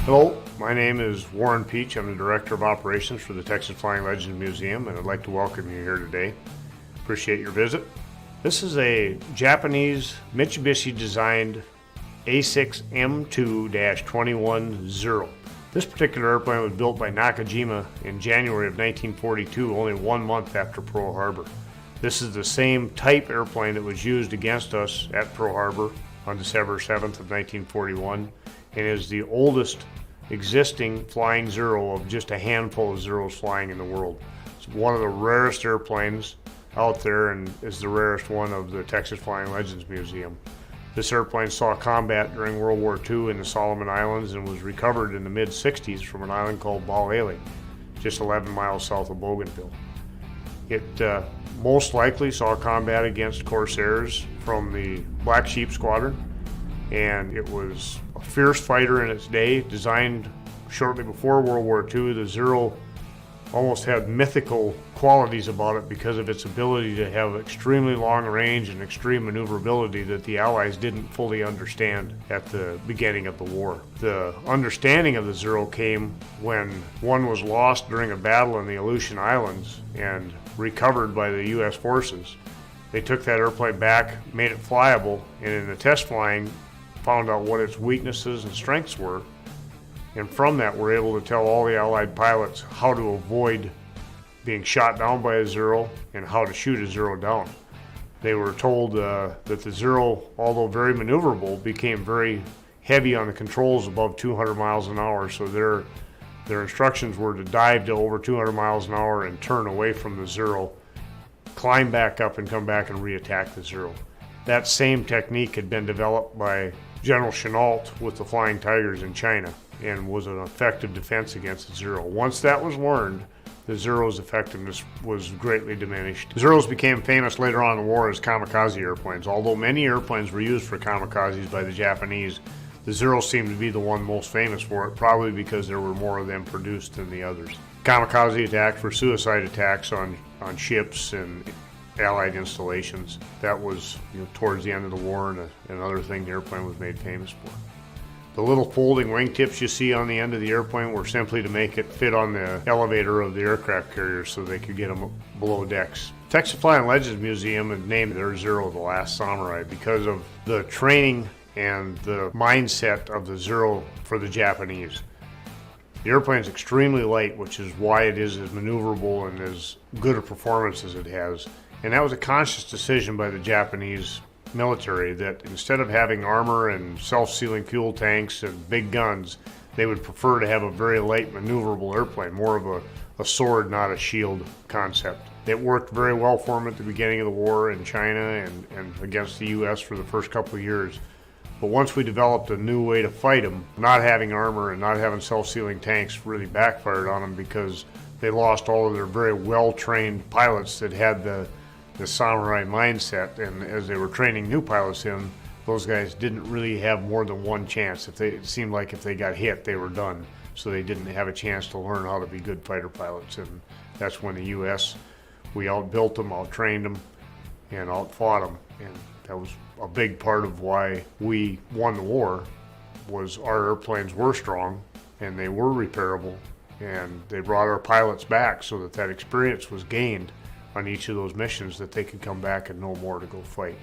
Hello, my name is Warren Peach. I'm the Director of Operations for the Texas Flying Legends Museum, and I'd like to welcome you here today. Appreciate your visit. This is a Japanese Mitsubishi-designed A6 M2-210. This particular airplane was built by Nakajima in January of 1942, only 1 month after Pearl Harbor. This is the same type airplane that was used against us at Pearl Harbor on December 7th of 1941, and is the oldest existing flying Zero of just a handful of Zeros flying in the world. It's one of the rarest airplanes out there and is the rarest one of the Texas Flying Legends Museum. This airplane saw combat during World War II in the Solomon Islands and was recovered in the mid-60s from an island called Balaele, just 11 miles south of Bougainville. It most likely saw combat against Corsairs from the Black Sheep Squadron, and it was a fierce fighter in its day. Designed shortly before World War II, the Zero almost had mythical qualities about it because of its ability to have extremely long range and extreme maneuverability that the Allies didn't fully understand at the beginning of the war. The understanding of the Zero came when one was lost during a battle in the Aleutian Islands and recovered by the U.S. forces. They took that airplane back, made it flyable, and in the test flying found out what its weaknesses and strengths were, and from that were able to tell all the Allied pilots how to avoid being shot down by a Zero and how to shoot a Zero down. They were told that the Zero, although very maneuverable, became very heavy on the controls above 200 miles an hour, so their instructions were to dive to over 200 miles an hour and turn away from the Zero, climb back up and come back and re-attack the Zero. That same technique had been developed by General Chennault with the Flying Tigers in China and was an effective defense against the Zero. Once that was learned, the Zero's effectiveness was greatly diminished. Zeros became famous later on in the war as kamikaze airplanes. Although many airplanes were used for kamikazes by the Japanese, the Zero seemed to be the one most famous for it, probably because there were more of them produced than the others. Kamikaze attacks were suicide attacks on ships and Allied installations. That was towards the end of the war, and another thing the airplane was made famous for. The little folding wingtips you see on the end of the airplane were simply to make it fit on the elevator of the aircraft carrier so they could get them below decks. Texas Flying Legends Museum had named their Zero the Last Samurai because of the training and the mindset of the Zero for the Japanese. The airplane is extremely light, which is why it is as maneuverable and as good a performance as it has. And that was a conscious decision by the Japanese military that instead of having armor and self-sealing fuel tanks and big guns, they would prefer to have a very light maneuverable airplane, more of a sword, not a shield concept. It worked very well for them at the beginning of the war in China and against the U.S. for the first couple of years. But once we developed a new way to fight them, not having armor and not having self-sealing tanks really backfired on them because they lost all of their very well-trained pilots that had the samurai mindset, and as they were training new pilots in, those guys didn't really have more than one chance. It seemed like if they got hit, they were done. So they didn't have a chance to learn how to be good fighter pilots, and that's when the U.S., we outbuilt them, outtrained them, and outfought them, and that was a big part of why we won the war. Was our airplanes were strong, and they were repairable, and they brought our pilots back so that experience was gained on each of those missions that they could come back and know more to go fight.